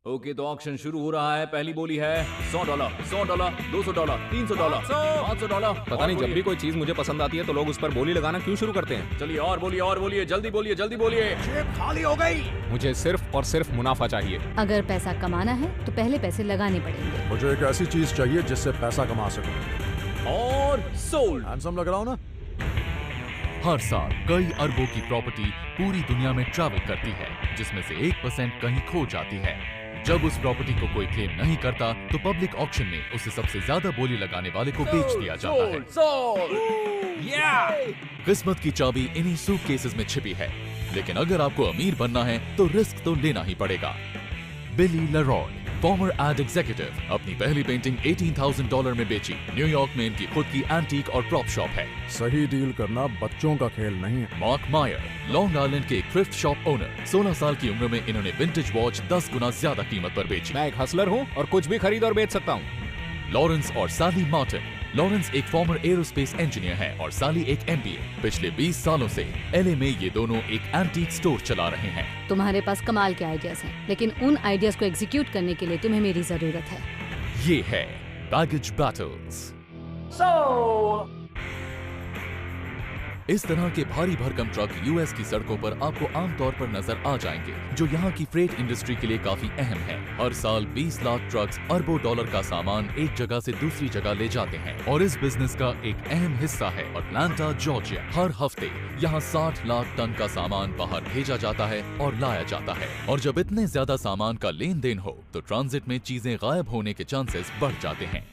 Okay, तो auction शुरू हो रहा है। पहली बोली है $100, $100, $200, $300, $500। पता नहीं, जब भी कोई चीज मुझे पसंद आती है तो लोग उस पर बोली लगाना क्यों शुरू करते हैं। चलिए और बोलिए, जल्दी बोलिए, जल्दी बोलिए। जेब खाली हो गई। मुझे सिर्फ और सिर्फ मुनाफा चाहिए। अगर पैसा कमाना है तो पहले पैसे लगाने पड़ेंगे। मुझे एक ऐसी चीज चाहिए जिससे पैसा कमा सकूं। और सोल्ड। हैंडसम लग रहा हूं ना? हर साल कई अरबों की प्रॉपर्टी पूरी दुनिया में ट्रैवल करती है, जिसमें से 1% कहीं खो जाती है। जब उस प्रॉपर्टी को कोई क्लेम नहीं करता तो पब्लिक ऑक्शन में उसे सबसे ज्यादा बोली लगाने वाले को बेच दिया जाता है। किस्मत की चाबी इन्हीं सूटकेसेस में छिपी है, लेकिन अगर आपको अमीर बनना है तो रिस्क तो लेना ही पड़ेगा। बिली लरॉय, फॉर्मर एड एग्जीक्यूटिव, अपनी पहली पेंटिंग $18,000 में बेची। न्यूयॉर्क में इनकी खुद की एंटीक और प्रॉप शॉप है। सही डील करना बच्चों का खेल नहीं है। मार्क मायर, लॉन्ग आइलैंड के एक थ्रिफ्ट शॉप ओनर, 16 साल की उम्र में इन्होंने विंटेज वॉच 10 गुना ज्यादा कीमत पर बेची। मैं एक हसलर हूँ और कुछ भी खरीद और बेच सकता हूँ। लॉरेंस और साली मार्टिन, लॉरेंस एक फॉर्मर एरोस्पेस इंजीनियर है और साली एक MBA। पिछले 20 सालों से LA में ये दोनों एक एंटीक स्टोर चला रहे हैं। तुम्हारे पास कमाल के आइडियाज हैं, लेकिन उन आइडियाज को एग्जीक्यूट करने के लिए तुम्हें मेरी जरूरत है। ये है बैगेज बैटल्स। इस तरह के भारी भरकम ट्रक US की सड़कों पर आपको आमतौर पर नजर आ जाएंगे, जो यहाँ की फ्रेट इंडस्ट्री के लिए काफी अहम है। हर साल 20 लाख ट्रक्स अरबों डॉलर का सामान एक जगह से दूसरी जगह ले जाते हैं और इस बिजनेस का एक अहम हिस्सा है अटलांटा, जॉर्जिया। हर हफ्ते यहाँ 60 लाख टन का सामान बाहर भेजा जाता है और लाया जाता है, और जब इतने ज्यादा सामान का लेन देन हो तो ट्रांजिट में चीजें गायब होने के चांसेस बढ़ जाते हैं।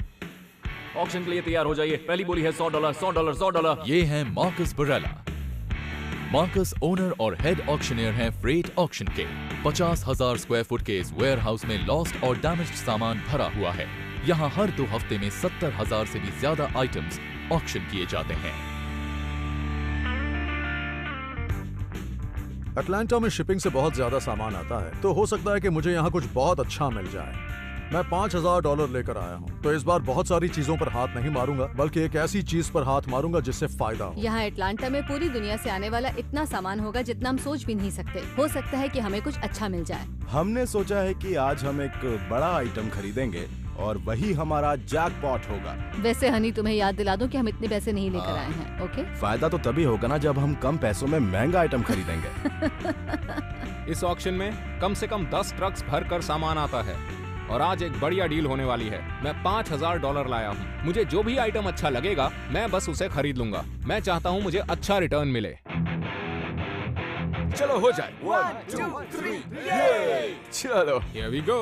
ऑक्शन के लिए तैयार हो जाइए। पहली बोली है $100, $100, $100। ये है मार्कस बरेला। मार्कस ओनर और हेड ऑक्शनियर हैं फ्रेट ऑक्शन के। 50,000 स्क्वायर फुट के इस वेयर हाउस में लॉस्ट और डैमेज्ड सामान भरा हुआ है। यहाँ हर 2 हफ्ते में 70,000 से भी ज्यादा आइटम्स ऑक्शन किए जाते हैं। अटलांटा में शिपिंग से बहुत ज्यादा सामान आता है, तो हो सकता है कि मुझे यहाँ कुछ बहुत अच्छा मिल जाए। मैं $5,000 लेकर आया हूँ, तो इस बार बहुत सारी चीजों पर हाथ नहीं मारूंगा, बल्कि एक ऐसी चीज पर हाथ मारूंगा जिससे फायदा हो। यहाँ अटलांटा में पूरी दुनिया से आने वाला इतना सामान होगा जितना हम सोच भी नहीं सकते। हो सकता है कि हमें कुछ अच्छा मिल जाए। हमने सोचा है कि आज हम एक बड़ा आइटम खरीदेंगे और वही हमारा जैकपॉट होगा। वैसे हनी, तुम्हें याद दिला दूं कि हम इतने पैसे नहीं लेकर आए हैं। ओके? फायदा तो तभी होगा ना जब हम कम पैसों में महंगा आइटम खरीदेंगे। इस ऑक्शन में कम से कम 10 ट्रक्स भर कर सामान आता है और आज एक बढ़िया डील होने वाली है। मैं $5,000 लाया हूँ। मुझे जो भी आइटम अच्छा लगेगा मैं बस उसे खरीद लूंगा। मैं चाहता हूँ मुझे अच्छा रिटर्न मिले। चलो हो जाए। 1 2 3 चलो। Here we go।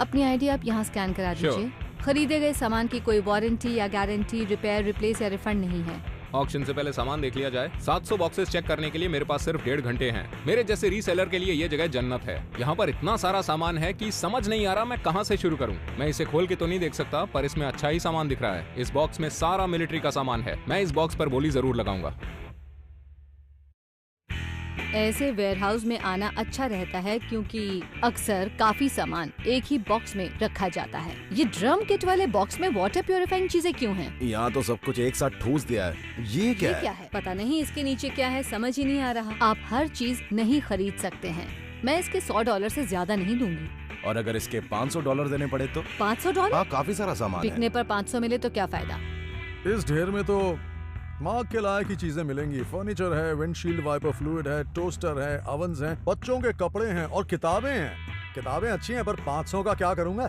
अपनी आईडी आप यहाँ स्कैन करा Sure। दीजिए। खरीदे गए सामान की कोई वारंटी या गारंटी, रिपेयर, रिप्लेस या रिफंड नहीं है। ऑक्शन से पहले सामान देख लिया जाए। 700 बॉक्सेस चेक करने के लिए मेरे पास सिर्फ 1.5 घंटे हैं। मेरे जैसे रीसेलर के लिए ये जगह जन्नत है। यहाँ पर इतना सारा सामान है कि समझ नहीं आ रहा मैं कहाँ से शुरू करूँ। मैं इसे खोल के तो नहीं देख सकता, पर इसमें अच्छा ही सामान दिख रहा है। इस बॉक्स में सारा मिलिट्री का सामान है। मैं इस बॉक्स पर बोली जरूर लगाऊंगा। ऐसे वेयरहाउस में आना अच्छा रहता है क्योंकि अक्सर काफी सामान एक ही बॉक्स में रखा जाता है। ये ड्रम किट वाले बॉक्स में वाटर प्यूरिफाइंग चीजें क्यों हैं? यहाँ तो सब कुछ एक साथ ठूस दिया है। ये क्या है? पता नहीं इसके नीचे क्या है, समझ ही नहीं आ रहा। आप हर चीज नहीं खरीद सकते हैं। मैं इसके $100 से ज्यादा नहीं दूंगी। और अगर इसके $500 देने पड़े तो? $500? हाँ, काफी सारा सामान बिकने है। पर 500 मिले तो क्या फायदा? इस ढेर में तो मार्क के लायक की चीजें मिलेंगी। फर्नीचर है, विंडशील्ड वाइपर फ्लूइड है, टोस्टर है, ओवन्स हैं, बच्चों के कपड़े हैं और किताबें हैं। किताबें अच्छी हैं, पर 500 का क्या करूंगा?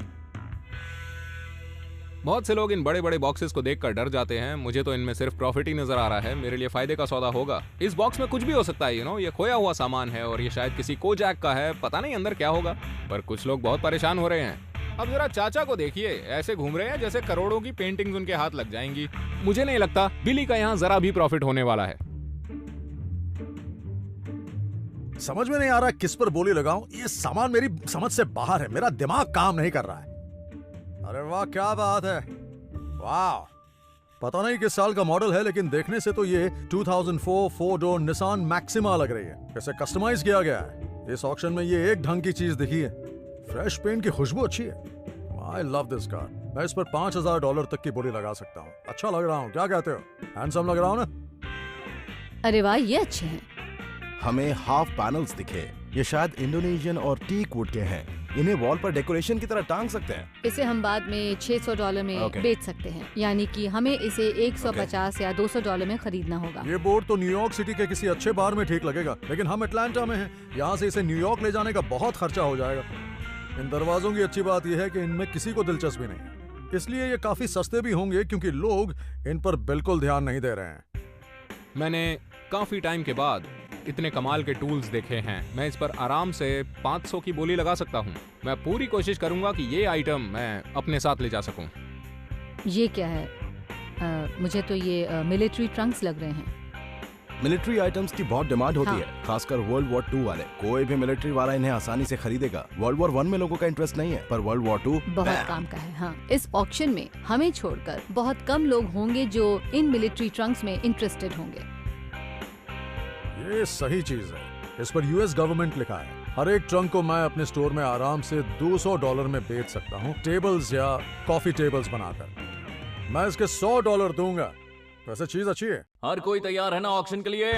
बहुत से लोग इन बड़े बड़े बॉक्सेस को देखकर डर जाते हैं। मुझे तो इनमें सिर्फ प्रॉफिट ही नजर आ रहा है। मेरे लिए फायदे का सौदा होगा। इस बॉक्स में कुछ भी हो सकता है। ये खोया हुआ सामान है और ये शायद किसी कोजैक का है। पता नहीं अंदर क्या होगा, पर कुछ लोग बहुत परेशान हो रहे हैं। अब जरा चाचा को देखिए, ऐसे घूम रहे हैं जैसे करोड़ों की पेंटिंग्स उनके हाथ लग जाएंगी। मुझे नहीं लगता बिली का यहाँ जरा भी प्रॉफिट होने वाला है। समझ में नहीं आ रहा किस पर बोली लगाऊं। ये सामान मेरी समझ से बाहर है। मेरा दिमाग काम नहीं कर रहा है। अरे वाह, क्या बात है। वाह, पता नहीं किस साल का मॉडल है, लेकिन देखने से तो ये 2004 4 डोर निसान मैक्सिमा लग रही है। इसे कस्टमाइज किया गया है। इस ऑक्शन में ये एक ढंग की चीज दिखी है। फ्रेश पेंट की खुशबू अच्छी है। I love this car। मैं इस पर $5,000 तक की बोली लगा सकता हूँ। अच्छा लग रहा हूँ, क्या कहते हो? हैंडसम लग रहा हूँ ना? अरे वाह, ये अच्छे हैं। हमें हाफ पैनल्स दिखे। ये शायद इंडोनेशियन और टीक वुड के हैं। इन्हें वॉल पर डेकोरेशन की तरह टांग सकते हैं। इसे हम बाद में $600 में Okay. बेच सकते हैं, यानी कि हमें इसे 150 या $200 में खरीदना होगा। ये बोर्ड तो न्यूयॉर्क सिटी के किसी अच्छे बार में ठीक लगेगा, लेकिन हम अटलांटा में हैं। यहाँ से इसे न्यूयॉर्क ले जाने का बहुत खर्चा हो जाएगा। इन दरवाजों की अच्छी बात यह है कि इनमें किसी को दिलचस्पी नहीं है, इसलिए ये काफी सस्ते भी होंगे क्योंकि लोग इन पर बिल्कुल ध्यान नहीं दे रहे हैं। मैंने काफी टाइम के बाद इतने कमाल के टूल्स देखे हैं। मैं इस पर आराम से 500 की बोली लगा सकता हूँ। मैं पूरी कोशिश करूंगा कि ये आइटम मैं अपने साथ ले जा सकूं। ये क्या है? मुझे तो ये मिलिट्री ट्रंक्स लग रहे हैं। मिलिट्री आइटम्स की बहुत डिमांड होती हाँ। है, खासकर वर्ल्ड वॉर 2 वाले। कोई भी मिलिट्री वाला इन्हें आसानी से खरीदेगा। वर्ल्ड वॉर 1 में लोगों का इंटरेस्ट नहीं है, पर वर्ल्ड वॉर 2 बहुत काम का है। हाँ, इस ऑक्शन में हमें छोड़कर बहुत कम लोग होंगे जो इन मिलिट्री ट्रंक्स में इंटरेस्टेड होंगे। ये सही चीज है, इस पर यूएस गवर्नमेंट लिखा है। हर एक ट्रंक को मैं अपने स्टोर में आराम से $200 में बेच सकता हूँ, टेबल्स या कॉफी टेबल्स बनाकर। मैं इसके $100 दूंगा। वैसे चीज अच्छी है। हर कोई तैयार है ना ऑक्शन के लिए?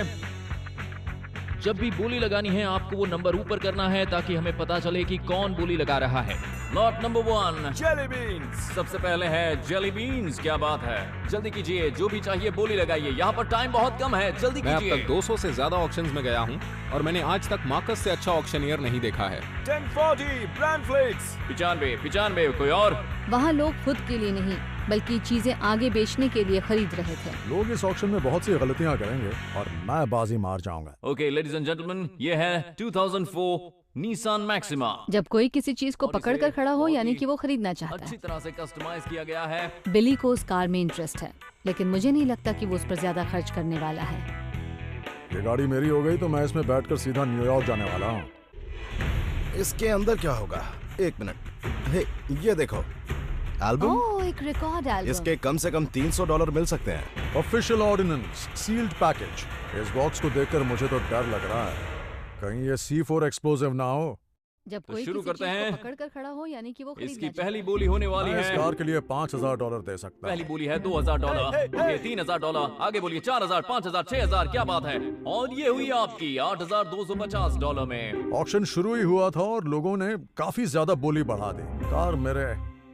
जब भी बोली लगानी है आपको वो नंबर ऊपर करना है ताकि हमें पता चले कि कौन बोली लगा रहा है। Lot number 1 jelly beans. सबसे पहले है जेली बीन्स। क्या बात है, जल्दी कीजिए, जो भी चाहिए बोली लगाइए। यहाँ पर टाइम बहुत कम है, जल्दी मैं अब कीजिए। तक 200 से ज्यादा ऑक्शंस में गया हूँ और मैंने आज तक मार्कस से अच्छा ऑक्शनियर नहीं देखा है। 1040 ब्रांड फ्लेक्स। 95 कोई और? वहाँ लोग खुद के लिए नहीं बल्कि चीजें आगे बेचने के लिए खरीद रहे थे। लोग इस ऑक्शन में बहुत सी गलतियां करेंगे और मैं बाजी मार जाऊंगा। ओके लेडीज एंड जेंटलमैन, ये है 2004 निसान मैक्सिमा। जब कोई किसी चीज को और पकड़ इसे कर खड़ा हो बहुत यानी ही कि वो खरीदना चाहता अच्छी है। तरह से कस्टमाइज किया गया है। बिली को उस कार में इंटरेस्ट है, लेकिन मुझे नहीं लगता कि वो उस पर ज्यादा खर्च करने वाला है। ये गाड़ी मेरी हो गई तो मैं इसमें बैठकर सीधा न्यूयॉर्क जाने वाला हूँ। इसके अंदर क्या होगा? एक मिनट। हे, ये देखो, एल्बम। ओह, एक रिकॉर्ड एल्बम। इसके कम से कम $300 मिल सकते हैं। Official ordinance sealed package. इस बॉक्स को देखकर मुझे तो डर लग रहा है, कहीं ये C4 एक्सप्लोसिव ना हो। जब तो कोई शुरू किसी करते चीज हैं। को पकड़ कर खड़ा हो यानी कि वो खरीदना इसकी चाहता पहली है। बोली होने वाली मैं इस है। कार के लिए $5000 दे सकता पहली हूँ। बोली है $2000, ओके $3000, आगे बोलिए 4000, 5000, 6000। क्या बात है? और ये हुई आपकी $8250 में। ऑक्शन शुरू ही हुआ था और लोगों ने काफी ज्यादा बोली बढ़ा दी। कार मेरे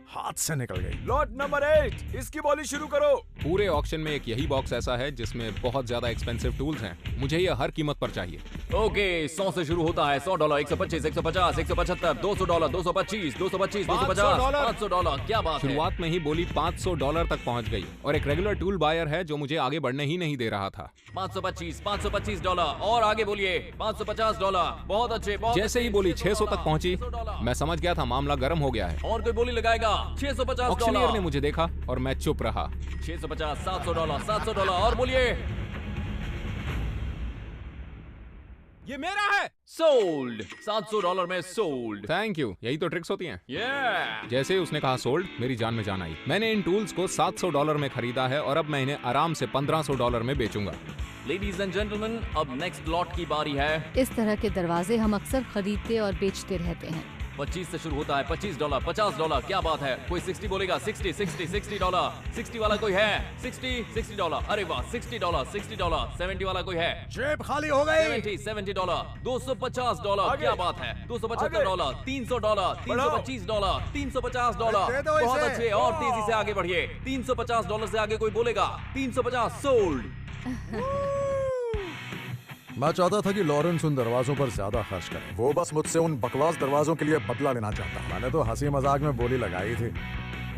हाथ से निकल गई। लॉट नंबर 8, इसकी बोली शुरू करो। पूरे ऑक्शन में एक यही बॉक्स ऐसा है जिसमें बहुत ज्यादा एक्सपेंसिव टूल्स हैं। मुझे ये हर कीमत पर चाहिए। ओके 100 से शुरू होता है। $100, 125, 150, 175, $200, 225, 250, 250, $500। क्या बात है? शुरुआत में ही बोली $500 तक पहुंच गई और एक रेगुलर टूल बायर है जो मुझे आगे बढ़ने ही नहीं दे रहा था। $525 और आगे बोलिए $550। बहुत अच्छे, बहुत जैसे ही अच्छे। बोली 600 तक पहुंची, $600। मैं समझ गया था मामला गर्म हो गया है। और कोई बोली लगाएगा $650। ऑक्शनियर ने मुझे देखा और मैं चुप रहा। 650, $700, $700 और बोलिए। ये मेरा है। सोल्ड। $700 में सोल्ड। थैंक यू, यही तो ट्रिक्स होती हैं। जैसे ही उसने कहा सोल्ड, मेरी जान में जान आई। मैंने इन टूल्स को $700 में खरीदा है और अब मैं इन्हें आराम से $1500 में बेचूंगा। लेडीज एंड जेंटलमैन, अब नेक्स्ट लॉट की बारी है। इस तरह के दरवाजे हम अक्सर खरीदते और बेचते रहते हैं। 25 से शुरू होता है। $25, $50। क्या बात है? कोई 60 बोलेगा। $60 60 वाला कोई है? $60 अरे वाह, $60 70 वाला कोई है? जेब खाली हो गई। $70 $250। क्या बात है? $275 $300 $325 $350। दे दो बहुत इसे। अच्छे, और तेजी से आगे बढ़िए। $350 से आगे कोई बोलेगा। 350 सोल्ड। मैं चाहता था कि लॉरेंस उन दरवाजों पर ज्यादा खर्च करे। वो बस मुझसे उन बकवास दरवाजों के लिए बदला लेना चाहता। मैंने तो हंसी मजाक में बोली लगाई थी।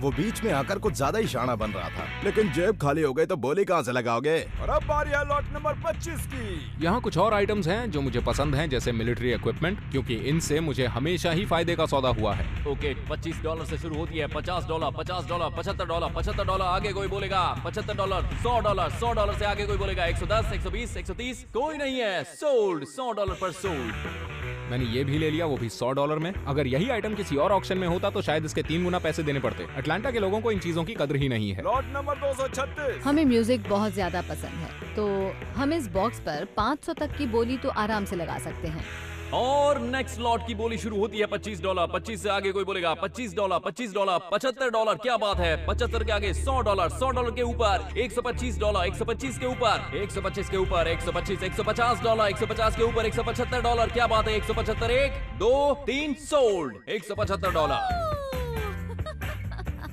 वो बीच में आकर कुछ ज्यादा ही शाना बन रहा था, लेकिन जेब खाली हो गई तो बोली कहाँ से लगाओगे? और अब बारी है लॉट नंबर 25 की। यहाँ कुछ और आइटम्स हैं जो मुझे पसंद हैं, जैसे मिलिट्री इक्विपमेंट, क्योंकि इनसे मुझे हमेशा ही फायदे का सौदा हुआ है। ओके $25 से शुरू होती है। $50 $50 $75 $75। आगे कोई बोलेगा $75 $100 से आगे कोई बोलेगा 110 120 130। कोई नहीं है। सोल्ड। $100 पर सोल्ड। मैंने ये भी ले लिया, वो भी $100 में। अगर यही आइटम किसी और ऑक्शन में होता तो शायद इसके 3 गुना पैसे देने पड़ते। अटलांटा के लोगों को इन चीजों की कदर ही नहीं है। Lot number 236। हमें म्यूजिक बहुत ज्यादा पसंद है, तो हम इस बॉक्स पर 500 तक की बोली तो आराम से लगा सकते हैं। और नेक्स्ट लॉट की बोली शुरू होती है $25। 25 से आगे कोई बोलेगा $25, $25, $75। क्या बात है, 75 के आगे $100, $100 के ऊपर $125, $125 के ऊपर $125 के ऊपर $125, $150, $150 के ऊपर $175। क्या बात है, 175, 1 2 3 सोल्ड $175।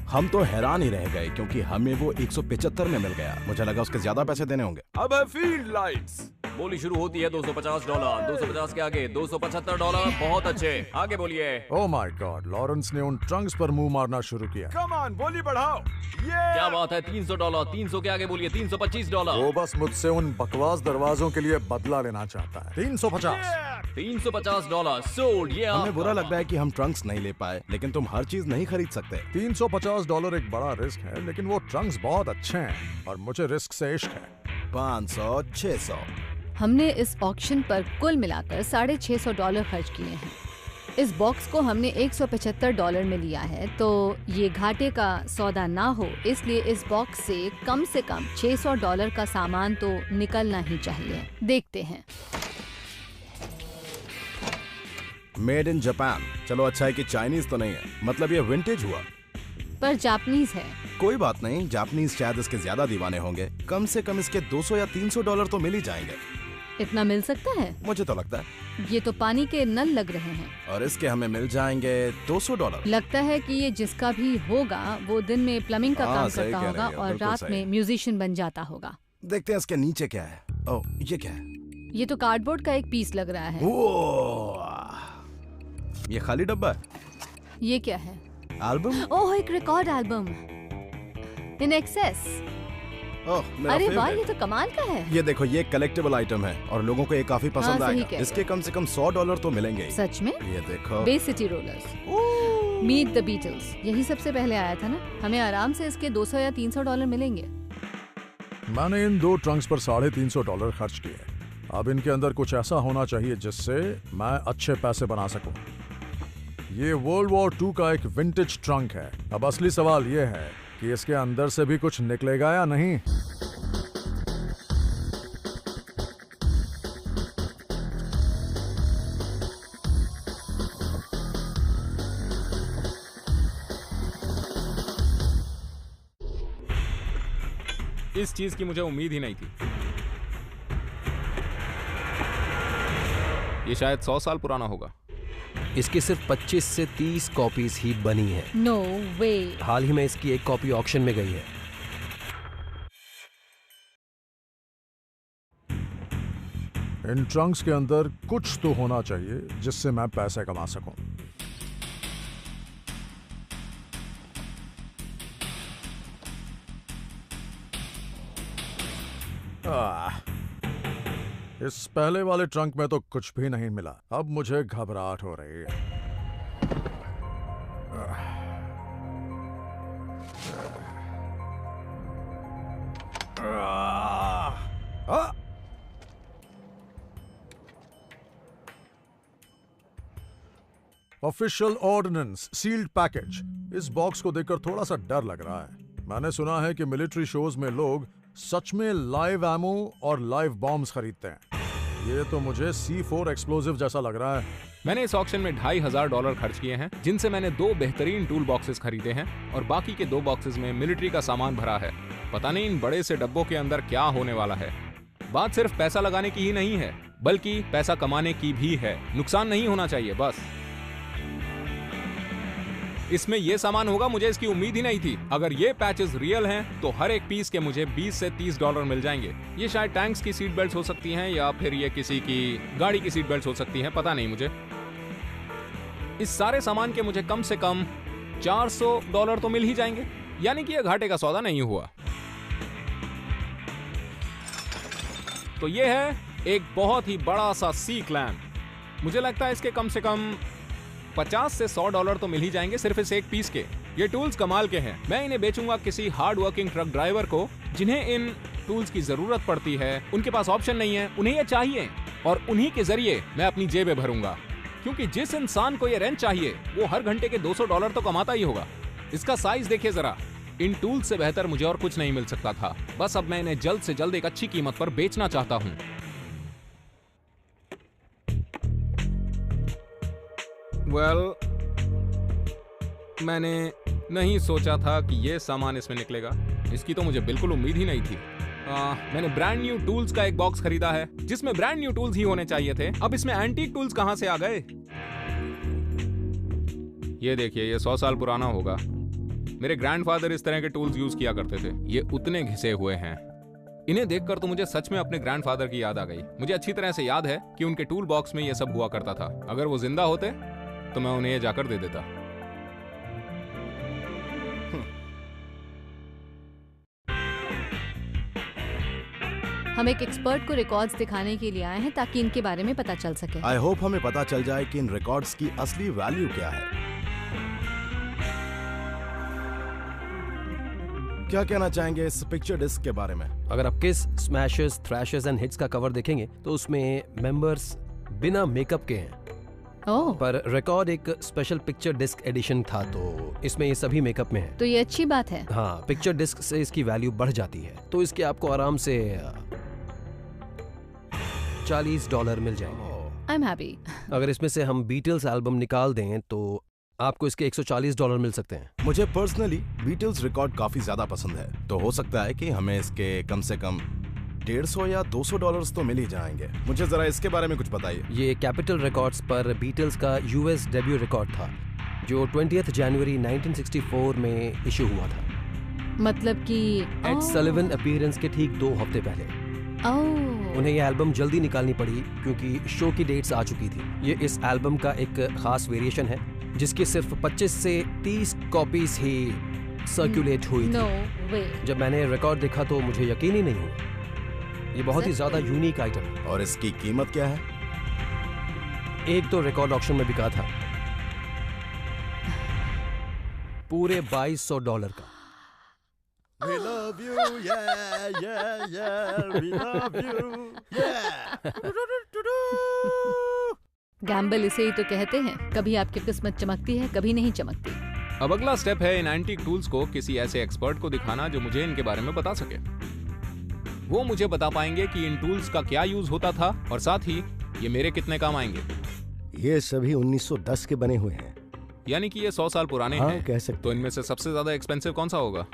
हम तो हैरान ही रह गए क्योंकि हमें वो 175 में मिल गया। मुझे लगा उसके ज्यादा पैसे देने होंगे। अब है फील्ड लाइट्स। बोली शुरू होती है $250, 250 के आगे $275। बहुत अच्छे, आगे बोलिए। ओह माय गॉड, लॉरेंस ने उन ट्रंक्स पर मुंह मारना शुरू किया। कम ऑन, बोली बढ़ाओ। क्या बात है, $300, 300 के आगे बोलिए $325। वो बस मुझसे उन बकवास दरवाजों के लिए बदला लेना चाहता है। 350। $350 सोल्ड। ये हमें आपका। बुरा लग रहा है कि हम ट्रंक्स नहीं ले पाए, लेकिन तुम हर चीज नहीं खरीद सकते। $350 एक बड़ा रिस्क है, लेकिन वो ट्रंक्स बहुत अच्छे हैं और मुझे रिस्क से इश्क है। 500, 600। हमने इस ऑक्शन पर कुल मिलाकर $650 खर्च किए हैं। इस बॉक्स को हमने $175 में लिया है, तो ये घाटे का सौदा ना हो, इसलिए इस बॉक्स से कम $600 का सामान तो निकलना ही चाहिए। देखते हैं। Made in Japan. चलो अच्छा है कि चाइनीज तो नहीं है, मतलब ये विंटेज हुआ। पर जापानीज है। कोई बात नहीं, जापानीज शायद इसके ज्यादा दीवाने होंगे। कम से कम इसके $200 या $300 तो मिल ही जाएंगे। इतना मिल सकता है? मुझे तो लगता है। ये तो पानी के नल लग रहे हैं। और इसके हमें मिल जाएंगे $200। लगता है कि ये जिसका भी होगा वो दिन में प्लम्बिंग का हाँ, काम सही करता कह होगा रही है, और बिल्कुल रात सही। में म्यूजिशियन बन जाता होगा। देखते हैं इसके नीचे क्या है। ओह, ये क्या है? ये तो कार्डबोर्ड का एक पीस लग रहा है। ओह, ये खाली डब्बा है। ये क्या है? एल्बम। ओह, एक रिकॉर्ड एल्बम इन एक्सेस। ओह, मेरा अरे वाह, favorite। ये तो कमाल का है। ये देखो, ये कलेक्टेबल आइटम है और लोगों को ये काफी पसंद हाँ, सही आएगा। कह इसके कम से कम $100 तो मिलेंगे ही। सच में? ये देखो। Bay City Rollers, meet the Beatles, यही सबसे पहले आया था ना। हमें आराम से इसके $200 या $300 मिलेंगे। मैंने इन 2 ट्रंक्स पर $350 खर्च किए। अब इनके अंदर कुछ ऐसा होना चाहिए जिससे मैं अच्छे पैसे बना सकूं। ये वर्ल्ड वॉर 2 का एक विंटेज ट्रंक है। अब असली सवाल ये है कि इसके अंदर से भी कुछ निकलेगा या नहीं। इस चीज की मुझे उम्मीद ही नहीं थी। ये शायद 100 साल पुराना होगा। इसकी सिर्फ 25 से 30 कॉपीज ही बनी है। नो वे। हाल ही में इसकी एक कॉपी ऑक्शन में गई है। इन ट्रंक्स के अंदर कुछ तो होना चाहिए जिससे मैं पैसे कमा सकूं। इस पहले वाले ट्रंक में तो कुछ भी नहीं मिला। अब मुझे घबराहट हो रही है। Official ordinance sealed package. इस बॉक्स को देखकर थोड़ा सा डर लग रहा है। मैंने सुना है कि मिलिट्री शोज में लोग सच में लाइव एमो और लाइव बॉम्ब्स खरीदते हैं। ये तो मुझे C4 एक्सप्लोसिव जैसा लग रहा है। मैंने इस ऑक्शन में $2500 खर्च किए हैं, जिनसे मैंने 2 बेहतरीन टूल बॉक्सेस खरीदे हैं और बाकी के 2 बॉक्सेस में मिलिट्री का सामान भरा है। पता नहीं इन बड़े से डब्बों के अंदर क्या होने वाला है। बात सिर्फ पैसा लगाने की ही नहीं है, बल्कि पैसा कमाने की भी है। नुकसान नहीं होना चाहिए बस। इसमें ये सामान होगा, मुझे इसकी उम्मीद ही नहीं थी। अगर ये पैचेस रियल हैं, तो हर एक पीस के मुझे $20 से $30 मिल जाएंगे। ये शायद टैंक्स की सीट बेल्ट हो सकती हैं या फिर ये किसी की गाड़ी की सीट बेल्ट हो सकती हैं, पता नहीं मुझे। इस सारे सामान के मुझे कम से कम $400 तो मिल ही जाएंगे, यानी कि ये घाटे का सौदा नहीं हुआ। तो ये है एक बहुत ही बड़ा सा सी क्लैम्प। मुझे लगता है इसके कम से कम $50 से $100 तो मिल ही जाएंगे सिर्फ इस एक पीस के। ये टूल्स कमाल के हैं। मैं इन्हें बेचूंगा किसी हार्ड वर्किंग ट्रक ड्राइवर को जिन्हें इन टूल्स की जरूरत पड़ती है। उनके पास ऑप्शन नहीं है, उन्हें ये चाहिए और उन्हीं के जरिए मैं अपनी जेबें भरूंगा। क्योंकि जिस इंसान को ये रेंच चाहिए वो हर घंटे के $200 तो कमाता ही होगा। इसका साइज देखिए जरा। इन टूल्स से बेहतर मुझे और कुछ नहीं मिल सकता था। बस अब मैं इन्हें जल्द से जल्द एक अच्छी कीमत पर बेचना चाहता हूँ। वेल, मैंने नहीं सोचा था कि ये सामान इसमें निकलेगा। इसकी तो मुझे बिल्कुल उम्मीद ही नहीं थी। मैंने ब्रांड न्यू टूल्स का एक बॉक्स खरीदा है जिसमें ब्रांड न्यू टूल्स ही होने चाहिए थे। अब इसमें एंटीक टूल्स कहां से आ गए? ये देखिए, ये 100 साल पुराना होगा। मेरे ग्रैंडफादर इस तरह के टूल्स यूज किया करते थे। ये उतने घिसे हुए हैं। इन्हें देखकर तो मुझे सच में अपने ग्रैंडफादर की याद आ गई। मुझे अच्छी तरह से याद है कि उनके टूल बॉक्स में ये सब हुआ करता था। अगर वो जिंदा होते तो मैं उन्हें ये जाकर दे देता। हम एक एक्सपर्ट को रिकॉर्ड्स दिखाने के लिए आए हैं ताकि इनके बारे में पता चल सके। आई होप हमें पता चल जाए कि इन रिकॉर्ड्स की असली वैल्यू क्या है। क्या कहना चाहेंगे इस पिक्चर डिस्क के बारे में? अगर आप किस, स्मैशर्स, थ्रैशर्स एंड हिट्स का कवर देखेंगे तो उसमें मेंबर्स बिना मेकअप के हैं। ओह, पर रिकॉर्ड एक स्पेशल पिक्चर डिस्क एडिशन था तो इसमें ये सभी मेकअप में हैं। तो ये अच्छी बात है। हाँ, पिक्चर डिस्क से इसकी वैल्यू बढ़ जाती है तो इसके आपको आराम से $40 मिल जाएंगे। I am happy. अगर इसमें से हम बीटल्स एल्बम निकाल दें तो आपको इसके $140 मिल सकते हैं। मुझे पर्सनली बीटल्स रिकॉर्ड काफी ज्यादा पसंद है, तो हो सकता है कि हमें इसके कम से कम $150 या $200 तो मिल ही जाएंगे। मुझे जरा इसके बारे में कुछ बताइए। ये कैपिटल रिकॉर्ड्स पर बीटल्स का यूएस डेब्यू रिकॉर्ड था जो 20 जनवरी 1964 में इशू हुआ था। मतलब कि एड सलिवन अपीयरेंस के ठीक 2 हफ्ते पहले। उन्हें ये एल्बम जल्दी निकालनी पड़ी क्योंकि शो की डेट्स आ चुकी थी। ये इस एल्बम का एक खास वेरिएशन है जिसकी सिर्फ 25 से 30 कॉपीज ही सर्कुलेट हुई थी। नो वे। जब मैंने रिकॉर्ड देखा तो मुझे यकीन ही नहीं हुआ। ये बहुत ही ज्यादा यूनिक आइटम है। और इसकी कीमत क्या है? एक तो रिकॉर्ड ऑक्शन में बिका था पूरे $2200 का। We love you, yeah, yeah, yeah, we love you, yeah. Gamble इसे ही तो कहते हैं। कभी आपकी किस्मत चमकती है, कभी नहीं चमकती। अब अगला स्टेप है इन एंटीक टूल्स को किसी ऐसे एक्सपर्ट को दिखाना जो मुझे इनके बारे में बता सके। वो मुझे बता पाएंगे कि इन टूल्स का क्या यूज होता था और साथ ही ये मेरे कितने काम आएंगे। ये सभी 1910 के बने हुए हैं। यानी कि ये 100 साल पुराने हाँ, हैं। कह सकते। तो इनमें से सबसे ज्यादा एक्सपेंसिव कौन सा होगा?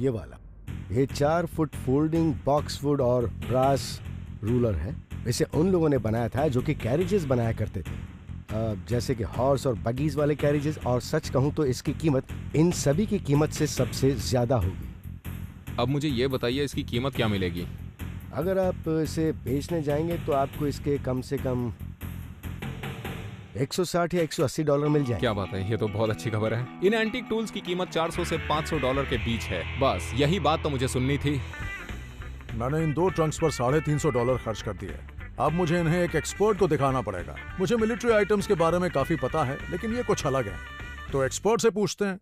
ये वाला। ये 4 फुट फोल्डिंग बॉक्सवुड और ब्रास रूलर है। इसे उन लोगों ने बनाया था जो कि कैरिजेस बनाया करते थे, जैसे कि हॉर्स और बगीज वाले कैरिजेस। और सच कहूं तो इसकी कीमत इन सभी की कीमत से सबसे ज्यादा होगी। अब मुझे ये बताइए इसकी कीमत क्या मिलेगी? अगर आप इसे बेचने जाएंगे तो आपको इसके कम से कम $160 या $180 मिल जाएंगे। क्या बात है, ये तो बहुत अच्छी खबर है। इन एंटीक टूल्स की कीमत $400 से $500 के बीच है। बस यही बात तो मुझे सुननी थी। मैंने इन 2 ट्रंक्स पर $350 खर्च कर दिए। अब मुझे इन्हें एक एक्सपर्ट को दिखाना पड़ेगा। मुझे मिलिट्री आइटम्स के बारे में काफी पता है, लेकिन ये कुछ अलग है। तो एक्सपर्ट से पूछते हैं।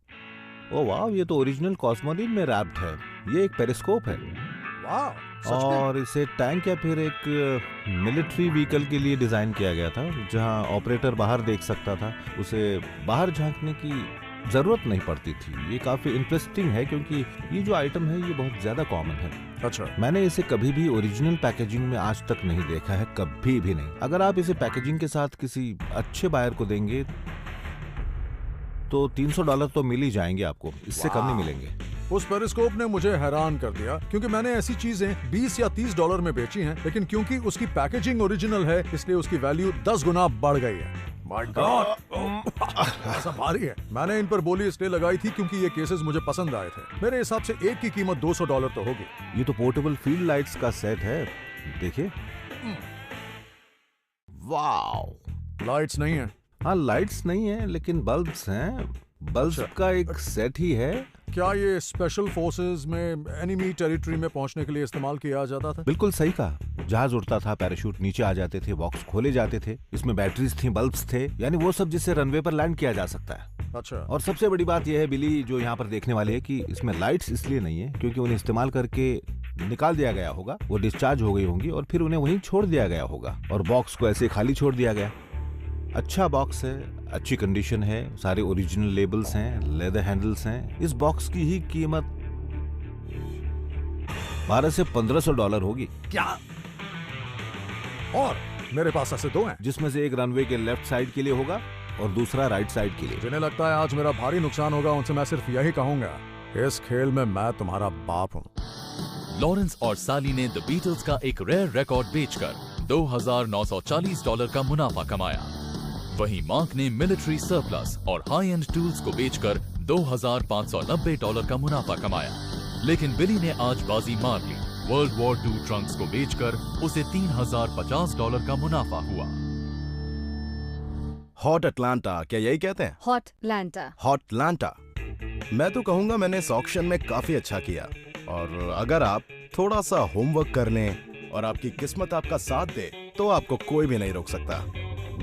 ओ वाह, ये तो ओरिजिनल कॉस्मोलिन में रैप्ड है। ये एक पेरिस्कोप है। वाह, सच में? और इसे टैंक या फिर एक मिलिट्री व्हीकल के लिए डिजाइन किया गया था जहां ऑपरेटर बाहर देख सकता था। उसे बाहर झांकने की जरूरत नहीं पड़ती थी। ये काफी इंटरेस्टिंग है क्योंकि ये जो आइटम है ये बहुत ज्यादा कॉमन है। अच्छा। मैंने इसे कभी भी ओरिजिनल पैकेजिंग में आज तक नहीं देखा है, कभी भी नहीं। अगर आप इसे पैकेजिंग के साथ किसी अच्छे बायर को देंगे तो $300 तो मिल ही जाएंगे आपको, इससे कम नहीं मिलेंगे। उस पेरिस्कोप ने मुझे हैरान कर दिया क्योंकि मैंने ऐसी चीजें $20 या $30 में बेची हैं, लेकिन क्योंकि उसकी पैकेजिंग ओरिजिनल है इसलिए उसकी वैल्यू 10 गुना बढ़ गई है। माय गॉड, ऐसा भारी है। मैंने इन पर बोली इसलिए लगाई थी क्योंकि ये केसेस मुझे पसंद आए थे। मेरे हिसाब से एक की कीमत $200 तो होगी। ये तो पोर्टेबल फील्ड लाइट्स का सेट है, देखिए। वाव, लाइट्स नहीं है। हाँ, लाइट्स नहीं है लेकिन बल्ब्स हैं। बल्ब का एक सेट ही है। क्या ये स्पेशल फोर्सेस में एनिमी टेरिटरी में पहुंचने के लिए इस्तेमाल किया जाता था? बिल्कुल सही कहा। जहाज उड़ता था, पैराशूट नीचे आ जाते थे, बॉक्स खोले जाते थे, इसमें बैटरीज थी, बल्ब्स थे, यानी वो सब जिससे रनवे पर लैंड किया जा सकता है। अच्छा। और सबसे बड़ी बात यह है बिली, जो यहाँ पर देखने वाले है, कि इसमें लाइट्स इसलिए नहीं है क्योंकि उन्हें इस्तेमाल करके निकाल दिया गया होगा, वो डिस्चार्ज हो गई होंगी और फिर उन्हें वहीं छोड़ दिया गया होगा और बॉक्स को ऐसे खाली छोड़ दिया गया। अच्छा बॉक्स है, अच्छी कंडीशन है, सारे ओरिजिनल लेबल्स हैं, लेदर हैंडल्स हैं। इस बॉक्स की ही कीमत $1200 से $1500 होगी। क्या? और मेरे पास ऐसे दो हैं जिसमें से एक रनवे के लेफ्ट साइड के लिए होगा और दूसरा राइट साइड के लिए। जिन्हें लगता है आज मेरा भारी नुकसान होगा उनसे मैं सिर्फ यही कहूंगा, इस खेल में मैं तुम्हारा बाप हूँ। लॉरेंस और साली ने द बीटल्स का एक रेयर रिकॉर्ड बेचकर $2,940 का मुनाफा कमाया। वहीं मार्क ने मिलिट्री सरप्लस और हाई एंड टूल्स को बेचकर $2,590 का मुनाफा कमाया। लेकिन बिली ने आज बाजी मार ली। वर्ल्ड वॉर II ट्रंक्स को बेचकर उसे $3,050 का मुनाफा हुआ। हॉट अटलांटा, क्या यही कहते हैं? हॉट लैंटा। हॉट लांटा। मैं तो कहूंगा मैंने इस ऑक्शन में काफी अच्छा किया, और अगर आप थोड़ा सा होमवर्क कर लें और आपकी किस्मत आपका साथ दे तो आपको कोई भी नहीं रोक सकता।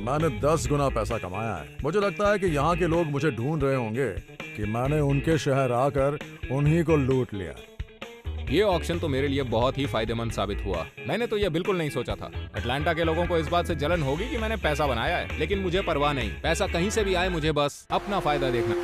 मैंने 10 गुना पैसा कमाया है। मुझे लगता है कि यहाँ के लोग मुझे ढूंढ रहे होंगे कि मैंने उनके शहर आकर उन्हीं को लूट लिया। ये ऑक्शन तो मेरे लिए बहुत ही फायदेमंद साबित हुआ। मैंने तो ये बिल्कुल नहीं सोचा था। अटलांटा के लोगों को इस बात से जलन होगी कि मैंने पैसा बनाया है, लेकिन मुझे परवाह नहीं। पैसा कहीं से भी आए, मुझे बस अपना फायदा देखना।